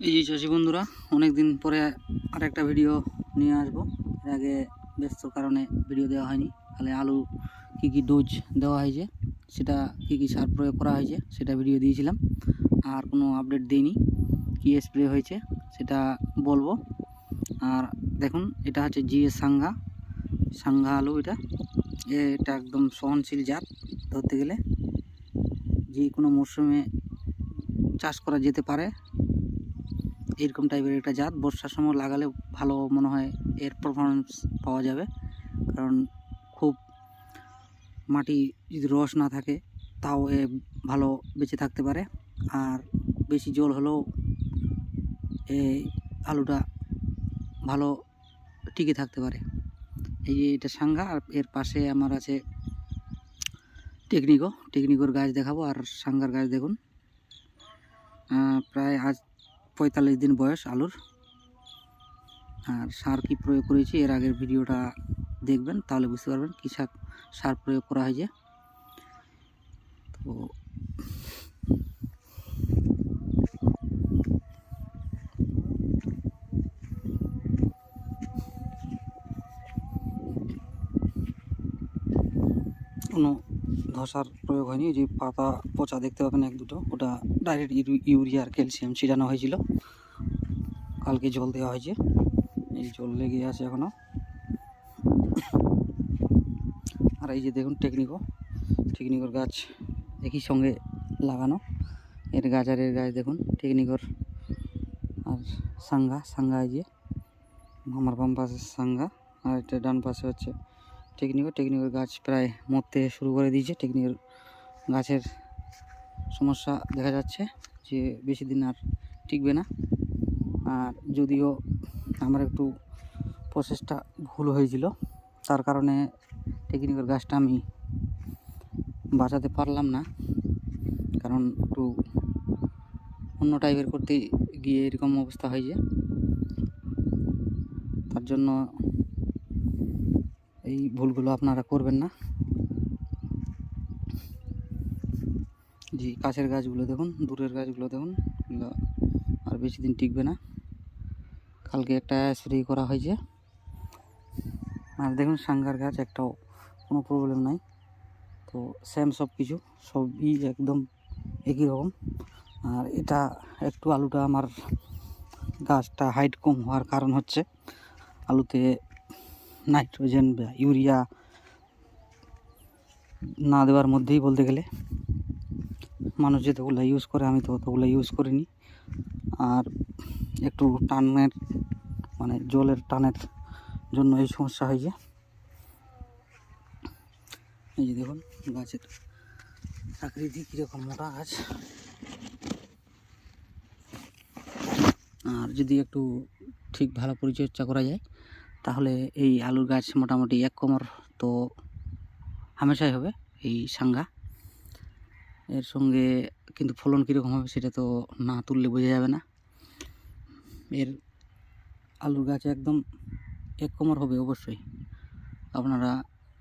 এই যে চাষি বন্ধুরা, অনেক দিন পরে আরেকটা ভিডিও নিয়ে আসবো। এর আগে ব্যস্ত কারণে ভিডিও দেওয়া হয়নি। তাহলে আলু কি কি ডোজ দেওয়া হয়েছে, সেটা কি কি সার প্রয়োগ করা হয়েছে সেটা ভিডিও দিয়েছিলাম। আর কোনো আপডেট দিইনি, কি স্প্রে হয়েছে সেটা বলবো। আর দেখুন, এটা হচ্ছে জিএস সাঙ্গা আলু। এটা একদম সহনশীল জাত, ধরতে গেলে যে কোনো মরশুমে চাষ করা যেতে পারে। এরকম টাইপের একটা জাত, বর্ষার সময় লাগালে ভালো মনে হয় এর পারফরমেন্স পাওয়া যাবে। কারণ খুব মাটি যদি রস না থাকে তাও এ ভালো বেঁচে থাকতে পারে। আর বেশি জল হলেও এই আলুটা ভালো টিকে থাকতে পারে। এই যে এটা সাঙ্গা, আর এর পাশে আমার আছে টেকনিকোর গাছ দেখাবো। আর সাঙ্গার গাছ দেখুন, প্রায় আজ 45 দিন বয়স আলুর। আর সার কি প্রয়োগ করেছি এর আগের ভিডিওটা দেখবেন, তাহলে বুঝতে পারবেন কী সার প্রয়োগ করা হয়েছে। তো কোনো ধসার প্রয়োগ হয়নি। যে পাতা পচা দেখতে পাবেন এক দুটো, ওটা ডাইরেক্ট ইউরিয়া আর ক্যালসিয়াম ছিটানো হয়েছিল। কালকে জল দেওয়া হয়েছে, এই জল লেগে আছে এখনও। আর এই যে দেখুন টেকনিকোর গাছ একই সঙ্গে লাগানো। এর গাছ আর এর গাছ দেখুন, টেকনিকোর আর সাঙ্গা। এই যে আমার বাম পাশে সাঙ্গা, আর এটা ডান পাশে হচ্ছে টেকনিকোর গাছ প্রায় মরতে শুরু করে দিয়েছে। টেকনিকোর গাছের সমস্যা দেখা যাচ্ছে যে বেশি দিন আর টিকবে না। আর যদিও আমার একটু প্রসেসটা ভুল হয়েছিল, তার কারণে টেকনিকোর গাছটা আমি বাঁচাতে পারলাম না। কারণ একটু অন্য টাইপের করতে গিয়ে এরকম অবস্থা হয়েছে। তার জন্য এই ভুলগুলো আপনারা করবেন না। যে কাছের গাছগুলো দেখুন, দূরের গাছগুলো দেখুন, এগুলো আর বেশি দিন টিকবে না। কালকে একটা স্প্রে করা হয়েছে। আর দেখুন সাঙ্গার গাছ একটাও কোনো প্রবলেম নাই। তো সেম সব কিছু, সবই একদম একই রকম। আর এটা একটু আলুটা আমার গাছটা হাইট কম হওয়ার কারণ হচ্ছে আলুতে নাইট্রোজেন বা ইউরিয়া না দেওয়ার মধ্যেই বলতে গেলে। মানুষ যেতগুলো ইউজ করে, আমি তো অতগুলো ইউজ করিনি। আর একটু টানের মানে জলের টানের জন্য এই সমস্যা হয়েছে। এই যে দেখুন গাছের আকৃতি কীরকম মোটা গাছ। আর যদি একটু ঠিক ভালো পরিচর্যা করা যায় তাহলে এই আলুর গাছ মোটামুটি 1 কোমর তো হামেশাই হবে এই সাঙ্গা। এর সঙ্গে কিন্তু ফলন কীরকম হবে সেটা তো না তুললে বোঝা যাবে না। এর আলুর গাছ একদম 1 কোমর হবে অবশ্যই। আপনারা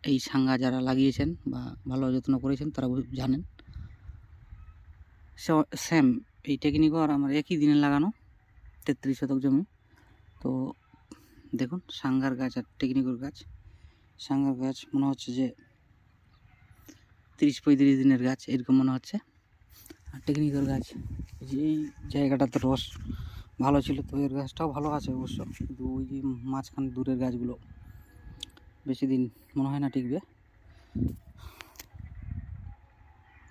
এই সাঙ্গা যারা লাগিয়েছেন বা ভালো যত্ন করেছেন তারা জানেন। সেম এই টেকনিকও আর আমার একই দিনে লাগানো, 33 শতক জমি। তো দেখুন সাঙ্গার গাছ আর টেকনিকোর গাছ, সাঙ্গার গাছ মনে হচ্ছে যে 30-35 দিনের গাছ এরকম মনে হচ্ছে। আর টেকনিকোর গাছ যে এই জায়গাটাতে রস ভালো ছিল, তো এর গাছটাও ভালো আছে অবশ্য, কিন্তু ওই যে মাঝখানে দূরের গাছগুলো বেশি দিন মনে হয় না টিকবে।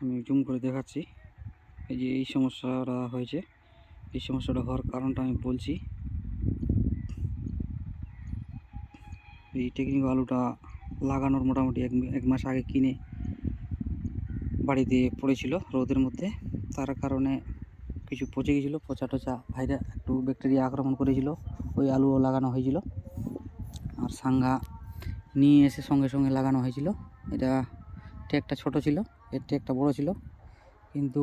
আমি জুম করে দেখাচ্ছি। এই যে এই সমস্যাটা হয়েছে, এই সমস্যাটা হওয়ার কারণটা আমি বলছি। এই টেকনিকো আলুটা লাগানোর মোটামুটি এক মাস আগে কিনে বাড়িতে পড়েছিল রোদের মধ্যে। তার কারণে কিছু পচে গেছিলো, পচা টচা ভাইরাস একটু ব্যাকটেরিয়া আক্রমণ করেছিল। ওই আলুও লাগানো হয়েছিল। আর সাঙ্গা নিয়ে এসে সঙ্গে সঙ্গে লাগানো হয়েছিল। এটা টেকটা ছোট ছিল, এর টেকটা বড় ছিল। কিন্তু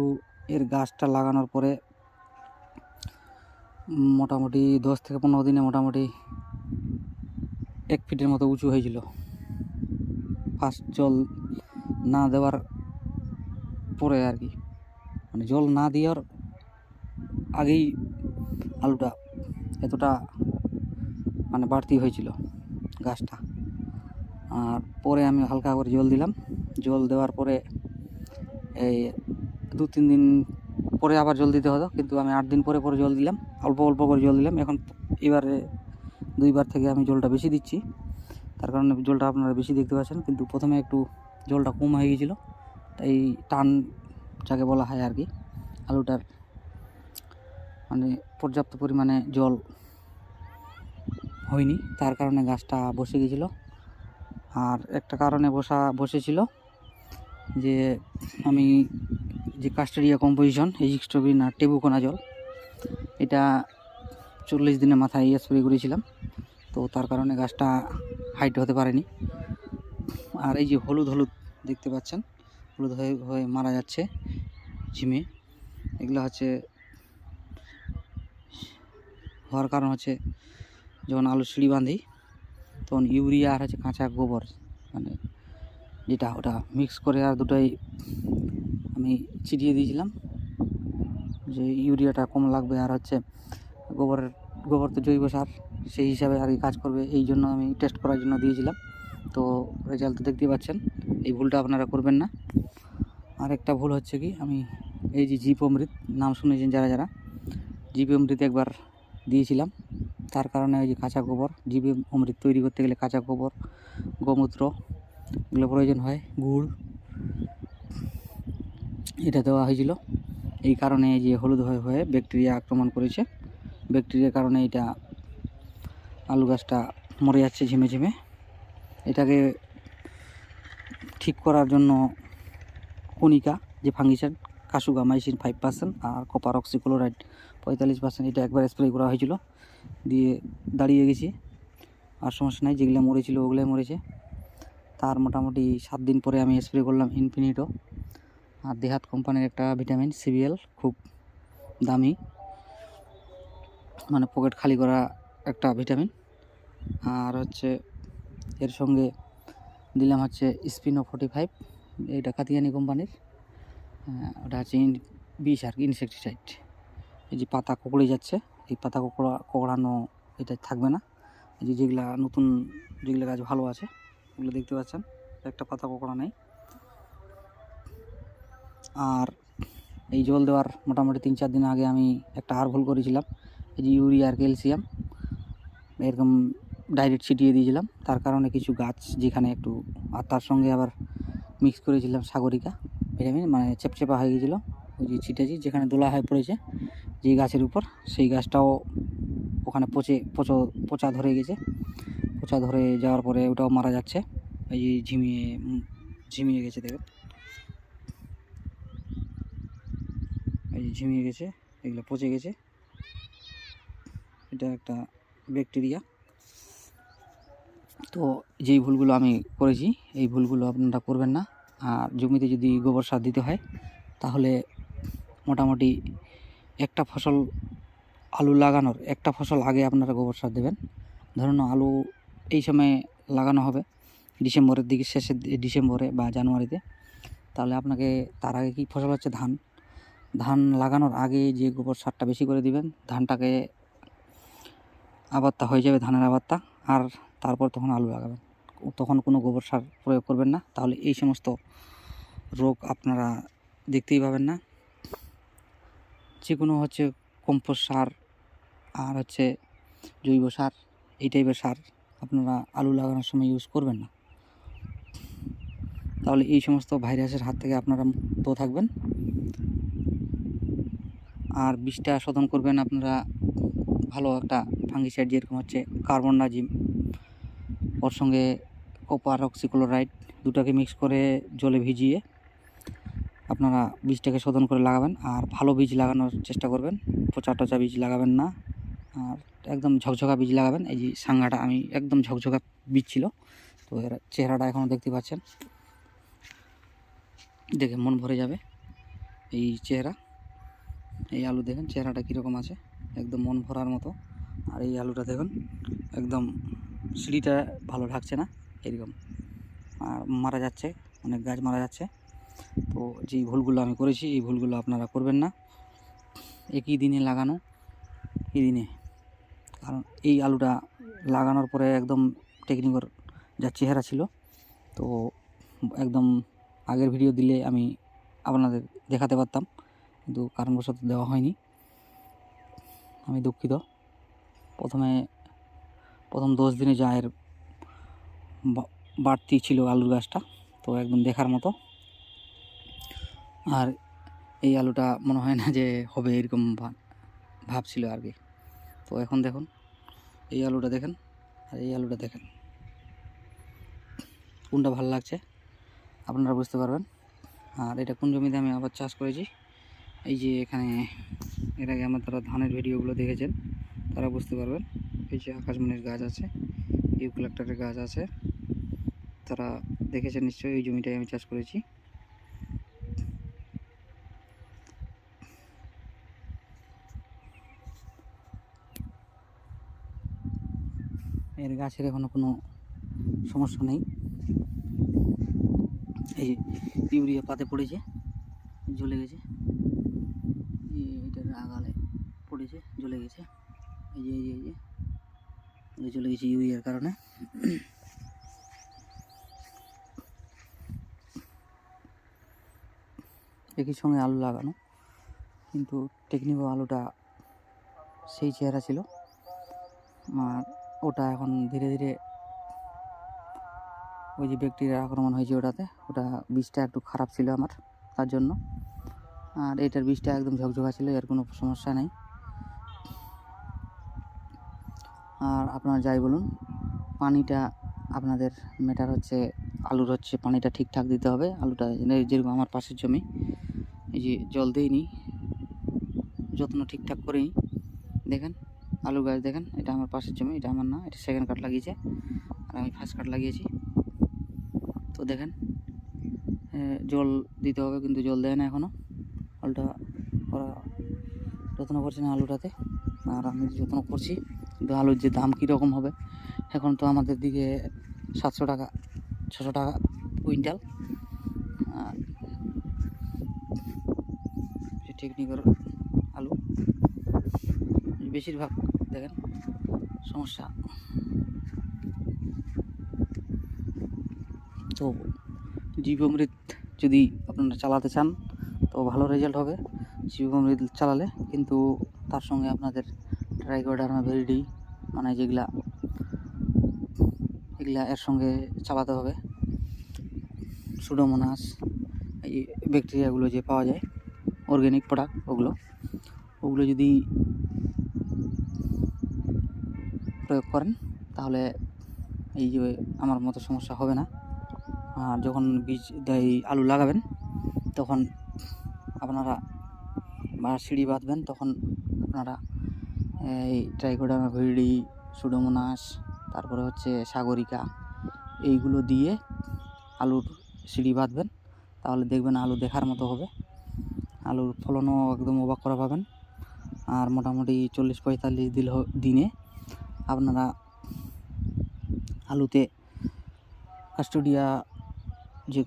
এর গাছটা লাগানোর পরে মোটামুটি 10 থেকে 15 দিনে মোটামুটি 1 ফিটের মতো উঁচু হয়েছিল। ফার্স্ট জল না দেওয়ার পরে আর কি, মানে জল না দেওয়ার আগেই আলুটা এতটা মানে বাড়তি হয়েছিল গাছটা। আর পরে আমি হালকা করে জল দিলাম, জল দেওয়ার পরে এই 2-3 দিন পরে আবার জল দিতে হতো, কিন্তু আমি 8 দিন পরে পরে জল দিলাম, অল্প অল্প করে জল দিলাম। এখন এবারে 2বার থেকে আমি জলটা বেশি দিচ্ছি, তার কারণে জলটা আপনারা বেশি দেখতে পাচ্ছেন। কিন্তু প্রথমে একটু জলটা কম হয়ে গিয়েছিলো, তাই টান যাকে বলা হয় আর কি, আলুটার মানে পর্যাপ্ত পরিমাণে জল হয়নি, তার কারণে গাছটা বসে গিয়েছিলো। আর একটা কারণে বসেছিল যে আমি যে কাস্টেরিয়া কম্পোজিশন এজিক্সট্রোবিন আর টেবুকোনাজল এটা 40 দিনের মাথায় স্প্রে করেছিলাম, তো তার কারণে গাছটা হাইট হতে পারেনি। আর এই যে হলুদ হলুদ দেখতে পাচ্ছেন, হলুদ হয়ে হয়ে মারা যাচ্ছে ঝিমে, এগুলো হচ্ছে হওয়ার কারণ হচ্ছে যখন আলু সিঁড়ি বাঁধি তখন ইউরিয়া আর হচ্ছে কাঁচা গোবর মানে যেটা ওটা মিক্স করে আর দুটোই আমি ছিটিয়ে দিয়েছিলাম, যে ইউরিয়াটা কম লাগবে আর হচ্ছে গোবর তো জৈব সার, সেই হিসাবে আর কি কাজ করবে, এই জন্য আমি টেস্ট করার জন্য দিয়েছিলাম। তো রেজাল্ট তো দেখতেই পাচ্ছেন, এই ভুলটা আপনারা করবেন না। আর একটা ভুল হচ্ছে কি, আমি এই যে জীব অমৃত নাম শুনেছেন যারা যারা, জীব অমৃত একবার দিয়েছিলাম, তার কারণে ওই যে কাঁচা গোবর, জীব অমৃত তৈরি করতে গেলে কাঁচা গোবর, গোমূত্র এগুলো প্রয়োজন হয়, গুড় এটা দেওয়া হয়েছিল। এই কারণে যে হলুদ হয়ে হয়ে ব্যাকটেরিয়া আক্রমণ করেছে, ব্যাকটেরিয়ার কারণে এটা আলু গাছটা মরে যাচ্ছে ঝিমে ঝিমে। এটাকে ঠিক করার জন্য কণিকা যে ফাঙ্গিসাইড কাসুগামাইসিন 5% আর কপার অক্সিক্লোরাইড 45% এটা একবার স্প্রে করা হয়েছিল, দিয়ে দাঁড়িয়ে গেছি, আর সমস্যা নাই, যেগুলো মরেছিল ওগুলোই মরেছে। তার মোটামুটি 7 দিন পরে আমি স্প্রে করলাম ইনফিনিটো আর দেহাত কোম্পানির একটা ভিটামিন সিবিএল, খুব দামি, মানে পকেট খালি করা একটা ভিটামিন। আর হচ্ছে এর সঙ্গে দিলাম হচ্ছে স্পিনো 45, এটা কাতিয়ানি কোম্পানির, ওটা হচ্ছে বিষ আর কি, ইনসেকটিসাইড। এই যে পাতা কোঁকড়ে যাচ্ছে, এই পাতা কোঁকড়ানো এটা থাকবে না। এই যে যেগুলা নতুন যেগুলো গাছ ভালো আছে ওগুলো দেখতে পাচ্ছেন একটা পাতা কোঁকড়া নেই। আর এই জল দেওয়ার মোটামুটি 3-4 দিন আগে আমি একটা আর ভুল করেছিলাম, এই যে ইউরিয়া আর ক্যালসিয়াম এরকম ডাইরেক্ট ছিটিয়ে দিয়েছিলাম, তার কারণে কিছু গাছ যেখানে একটু, আর তার সঙ্গে আবার মিক্স করেছিলাম সাগরিকা ভিটামিন, মানে চেপচেপা হয়ে গিয়েছিলো, ওই যে ছিটেছি যেখানে দোলা হয়ে পড়েছে যে গাছের উপর, সেই গাছটাও ওখানে পচা ধরে গেছে। পচা ধরে যাওয়ার পরে ওটাও মারা যাচ্ছে, এই যে ঝিমিয়ে গেছে, দেখেন এই যে ঝিমিয়ে গেছে, এগুলো পচে গেছে, এটা একটা ব্যাকটেরিয়া। তো যেই ভুলগুলো আমি করেছি এই ভুলগুলো আপনারা করবেন না। আর জমিতে যদি গোবর সার দিতে হয় তাহলে মোটামুটি একটা ফসল আলু লাগানোর একটা ফসল আগে আপনারা গোবর সার দেবেন। ধরুন আলু এই সময় লাগানো হবে ডিসেম্বরের দিকে, শেষের ডিসেম্বরে বা জানুয়ারিতে, তাহলে আপনাকে তার আগে কি ফসল হচ্ছে ধান লাগানোর আগে যে গোবর সারটা বেশি করে দিবেন, ধানটাকে আবারটা হয়ে যাবে ধানের আবারটা, আর তারপর তখন আলু লাগাবেন, তখন কোনো গোবর সার প্রয়োগ করবেন না, তাহলে এই সমস্ত রোগ আপনারা দেখতেই পাবেন না। যে কোনো হচ্ছে কম্পোস্ট সার আর হচ্ছে জৈব সার, এই টাইপের সার আপনারা আলু লাগানোর সময় ইউজ করবেন না, তাহলে এই সমস্ত ভাইরাসের হাত থেকে আপনারা মুক্ত থাকবেন। আর বিষটা শোধন করবেন আপনারা ভালো একটা ফাঙ্গিসাইড, যেরকম হচ্ছে কার্বনডাজিম, ওর সঙ্গে কপার অক্সিক্লোরাইড দুটাকে মিক্স করে জলে ভিজিয়ে আপনারা বীজটাকে শোধন করে লাগাবেন। আর ভালো বীজ লাগানোর চেষ্টা করবেন, পচা বীজ লাগাবেন না, আর একদম ঝকঝকা বীজ লাগাবেন। এই যে সাঙ্গাটা আমি একদম ঝকঝকা বীজ ছিল, তো এর চেহারাটা এখনও দেখতে পাচ্ছেন, দেখে মন ভরে যাবে এই চেহারা। এই আলু দেখেন চেহারাটা কীরকম আছে, একদম মন ভরার মতো। আর এই আলুটা দেখুন একদম সিঁড়িটা ভালো ঢাকছে না, এরকম আর মারা যাচ্ছে, অনেক গাছ মারা যাচ্ছে। তো যেই ভুলগুলো আমি করেছি এই ভুলগুলো আপনারা করবেন না। একই দিনে লাগানো এই দিনে, কারণ এই আলুটা লাগানোর পরে একদম টেকনিকের যা চেহারা ছিল, তো একদম আগের ভিডিও দিলে আমি আপনাদের দেখাতে পারতাম, কিন্তু কারণবশত দেওয়া হয়নি, আমি দুঃখিত। প্রথম 10 দিনে যা এর বাড়তি ছিল আলুর গাছটা, তো একদম দেখার মতো। আর এই আলুটা মনে হয় না যে হবে এরকম ভাব ছিল আর কি। তো এখন দেখুন, এই আলুটা দেখেন আর এই আলুটা দেখেন, কোনটা ভালো লাগছে আপনারা বুঝতে পারবেন। আর এটা কোন জমিতে আমি আবার চাষ করেছি, এই যে এখানে এর আগে আমার তারা ধানের ভিডিওগুলো দেখেছেন, তারা বুঝতে পারবেন। এই যে আকাশমণির গাছ আছে, ইউক্যালিপটাসের গাছ আছে, তারা দেখেছেন নিশ্চয়ই। এই জমিটাই আমি চাষ করেছি। এর গাছের এখনো কোনো সমস্যা নেই। এই যে ইউরিয়া পাতে পড়েছে, জ্বলে গেছে, এটার আগালে পড়েছে, জ্বলে গেছে, এই যে জ্বলে গেছে ইউরিয়ার কারণে। একই সঙ্গে আলু লাগানো, কিন্তু টেকনিক্যাল আলুটা সেই চেহারা ছিল, আর ওটা এখন ধীরে ধীরে ওই যে ব্যাকটেরিয়ার আক্রমণ হয়েছে ওটা বীজটা একটু খারাপ ছিল আমার, তার জন্য। আর এটার বীজটা একদম ঝকঝকা ছিল, এর কোনো সমস্যা নেই। আর আপনারা যাই বলুন, পানিটা আপনাদের ম্যাটার হচ্ছে, আলুর হচ্ছে পানিটা ঠিকঠাক দিতে হবে। আলুটা যেরকম আমার পাশের জমি, এই যে জল দেইনি, যত্ন ঠিকঠাক করেই দেখেন আলু গাছ দেখেন, এটা আমার পাশের জমি, এটা আমার না, এটা সেকেন্ড কাট লাগিয়েছে আর আমি ফার্স্ট কাট লাগিয়েছি। তো দেখেন জল দিতে হবে, কিন্তু জল দেয় না এখনও। আলুটা ওরা যত্ন করছে না আলুটাতে, আর আমি যত্ন করছি। কিন্তু আলুর যে দাম কীরকম হবে, এখন তো আমাদের দিকে 700 টাকা 600 টাকা কুইন্টাল। আর টেকনিক্যাল আলু বেশিরভাগ দেখেন সমস্যা। তো জীবামৃত যদি আপনারা চালাতে চান তো ভালো রেজাল্ট হবে জীবামৃত চালালে, কিন্তু তার সঙ্গে আপনাদের ট্রাইকোডার্মা ভিরিডি মানে এগুলা এর সঙ্গে চালাতে হবে। সুডোমোনাস, এই ব্যাকটেরিয়াগুলো যে পাওয়া যায় অর্গ্যানিক প্রোডাক্ট, ওগুলো যদি প্রয়োগ করেন তাহলে এই যে আমার মতো সমস্যা হবে না। আর যখন বীজ আলু লাগাবেন তখন আপনারা বা সিঁড়ি বাঁধবেন, তখন আপনারা এই ট্রাইকোডার্মা ভিরিডি, সুডোমোনাস, তারপরে হচ্ছে সাগরিকা, এইগুলো দিয়ে আলুর সিঁড়ি বাঁধবেন, তাহলে দেখবেন আলু দেখার মতো হবে। আলুর ফলনও একদম অবাক করা পাবেন। আর মোটামুটি 40-45 দিনে আপনারা আলুতে কাস্টোডিয়া যে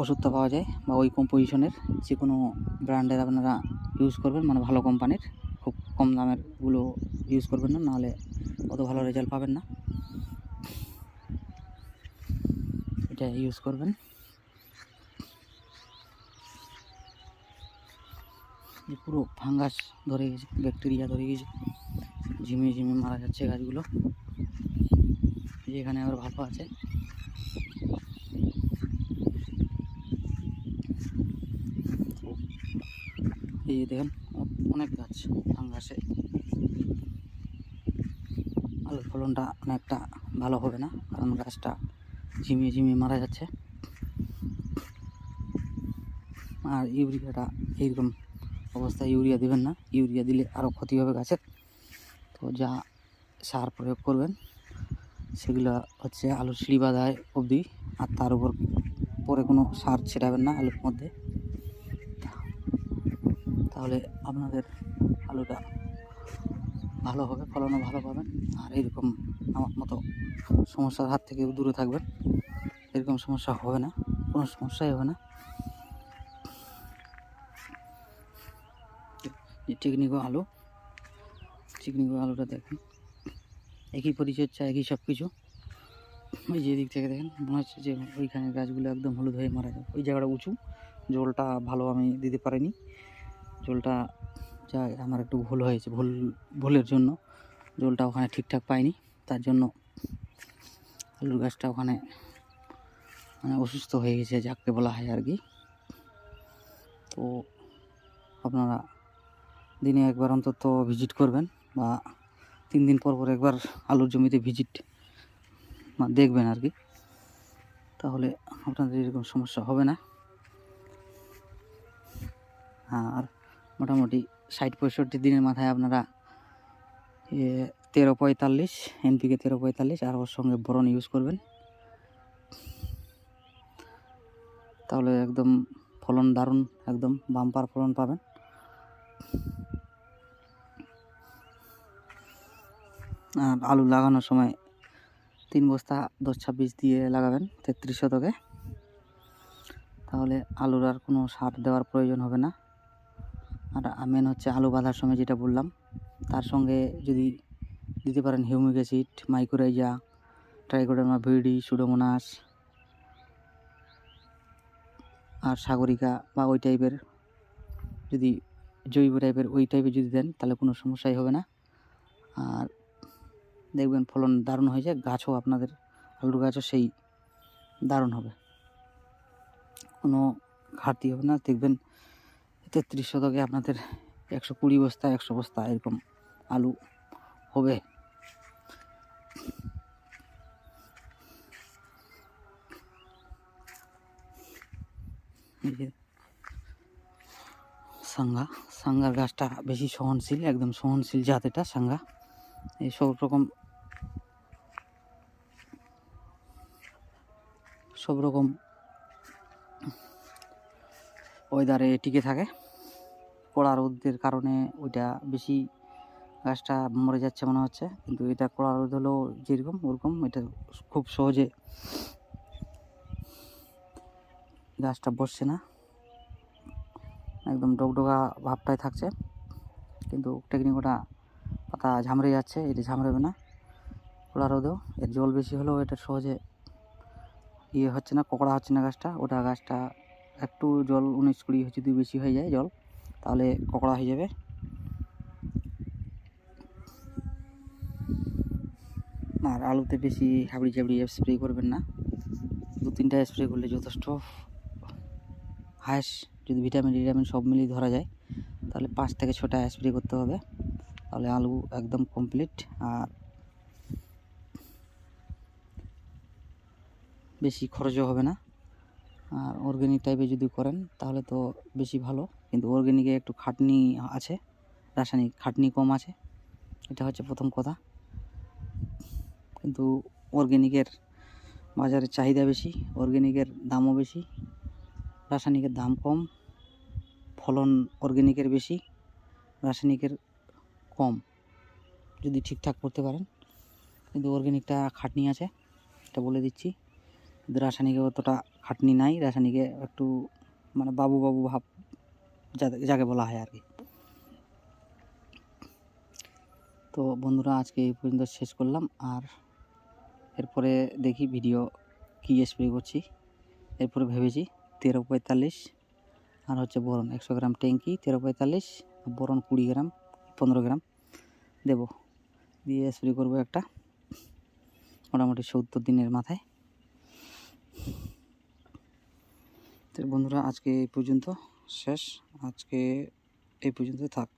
ওষুধটা পাওয়া যায় বা ওই কম্পোজিশনের যে কোনো ব্র্যান্ডের আপনারা ইউজ করবেন, মানে ভালো কোম্পানির, খুব কম দামেরগুলো ইউজ করবেন না, নাহলে অত ভালো রেজাল্ট পাবেন না। এটা ইউজ করবেন। পুরো ফাঙ্গাস ধরে গেছে, ব্যাকটেরিয়া ধরে গেছে, ঝিমিয়ে ঝিমিয়ে মারা যাচ্ছে গাছগুলো। যেখানে আবার ভালো আছে, এই দেখেন অনেক গাছ ফাঙ্গাসে, আলুর ফলনটা অনেকটা ভালো হবে না, কারণ গাছটা ঝিমিয়ে ঝিমিয়ে মারা যাচ্ছে। আর ইউরিয়াটা এইরকম অবস্থায় ইউরিয়া দেবেন না, ইউরিয়া দিলে আরও ক্ষতি হবে গাছের। তো যা সার প্রয়োগ করবেন সেগুলো হচ্ছে আলুর সিঁড়ি বাঁধায় অবধি, আর তার উপর পরে কোনো সার ছেটাবেন না আলুর মধ্যে, তাহলে আপনাদের আলুটা ভালো হবে, ফলনও ভালো পাবেন। আর এরকম আমার মতো সমস্যার হাত থেকে দূরে থাকবেন, এরকম সমস্যা হবে না, কোনো সমস্যাই হবে না। টেকনিক্যাল আলু চিকনি করে আলুটা দেখেন, একই পরিচর্যা, একই সব কিছু। ওই যে দিক থেকে দেখেন মনে হচ্ছে যে ওইখানে গাছগুলো একদম হলুদ হয়ে মারা যায়। ওই জায়গাটা উঁচু, জলটা ভালো আমি দিতে পারিনি, জলটা যা আমার একটু ভুল হয়েছে, ভুলের জন্য জলটা ওখানে ঠিকঠাক পাইনি, তার জন্য আলুর গাছটা ওখানে মানে অসুস্থ হয়ে গেছে যাকে বলা হয় আর কি। তো আপনারা দিনে একবার অন্তত ভিজিট করবেন, বা 3 দিন পর পর একবার আলুর জমিতে ভিজিট দেখবেন আর কি, তাহলে আপনাদের এরকম সমস্যা হবে না। আর মোটামুটি 60-65 দিনের মাথায় আপনারা 1345 NPK 1345 আর ওর সঙ্গে বোরন ইউজ করবেন, তাহলে একদম ফলন দারুণ, একদম বাম্পার ফলন পাবেন। আর আলু লাগানোর সময় 3 বস্তা 10-26 দিয়ে লাগাবেন 33 শতকে, তাহলে আলুর আর কোনো সার দেওয়ার প্রয়োজন হবে না। আর মেন হচ্ছে আলু বাঁধার সময় যেটা বললাম, তার সঙ্গে যদি দিতে পারেন humic acid, mycorrhiza, trichoderma viride, pseudomonas আর সাগরিকা বা ওই টাইপের, যদি জৈব টাইপের ওই টাইপের যদি দেন তাহলে কোনো সমস্যাই হবে না। আর দেখবেন ফলন দারুণ হয়েছে, গাছও আপনাদের আলুর গাছও সেই দারুণ হবে, কোনো ঘাটতি হবে না। দেখবেন 33 শতকে আপনাদের 120 বস্তা 100 বস্তা এরকম আলু হবে। সাঙ্গার গাছটা বেশি সহনশীল, একদম সহনশীল জাত এটা সাঙ্গা। এই সব রকম ওয়েদারে টিকে থাকে। কড়া রোদের কারণে ওইটা বেশি গাছটা মরে যাচ্ছে মনে হচ্ছে, কিন্তু এটা কড়া রোদ হলেও যেরকম ওরকম এটা খুব সহজে গাছটা বসছে না, একদম ডগডগা ভাবটাই থাকছে। কিন্তু টেকনিকটা পাতা ঝামড়ে যাচ্ছে, এটা ঝামড়াবে না কড়া রোদেও। এর জল বেশি হলেও এটা সহজে হচ্ছে না, কোকড়া হচ্ছে না গাছটা। ওটা গাছটা একটু জল 19-20 যদি বেশি হয়ে যায় জল, তাহলে কোকড়া হয়ে যাবে। আর আলুতে বেশি হাবড়ি চাবড়ি স্প্রে করবেন না, 2-3টা স্প্রে করলে যথেষ্ট। হায়েস্ট যদি ভিটামিন সব মিলিয়ে ধরা যায় তাহলে 5 থেকে 6টা স্প্রে করতে হবে, তাহলে আলু একদম কমপ্লিট। আর বেশি খরচও হবে না। আর অর্গ্যানিক টাইপের যদি করেন তাহলে তো বেশি ভালো, কিন্তু অর্গ্যানিকে একটু খাটনি আছে, রাসায়নিক খাটনি কম আছে, এটা হচ্ছে প্রথম কথা। কিন্তু অর্গ্যানিকের বাজারে চাহিদা বেশি, অর্গ্যানিকের দামও বেশি, রাসায়নিকের দাম কম, ফলন অর্গ্যানিকের বেশি, রাসায়নিকের কম যদি ঠিকঠাক করতে পারেন। কিন্তু অর্গ্যানিকটা খাটনি আছে, এটা বলে দিচ্ছি। কিন্তু রাসায়নিকে অতটা খাটনি নাই, রাসায়নিকে একটু মানে বাবু ভাব যাকে বলা হয় আর কি। তো বন্ধুরা আজকে এই পর্যন্ত শেষ করলাম। আর এরপরে দেখি ভিডিও কী স্প্রে করছি। এরপরে ভেবেছি 1345 আর হচ্ছে বোরন 100 গ্রাম ট্যাঙ্কি 1345, বোরন 20 গ্রাম 15 গ্রাম দেব, দিয়ে স্প্রে করবো একটা মোটামুটি 70 দিনের মাথায়। তো বন্ধুরা আজকে এই পর্যন্ত শেষ, আজকে এই পর্যন্ত থাক।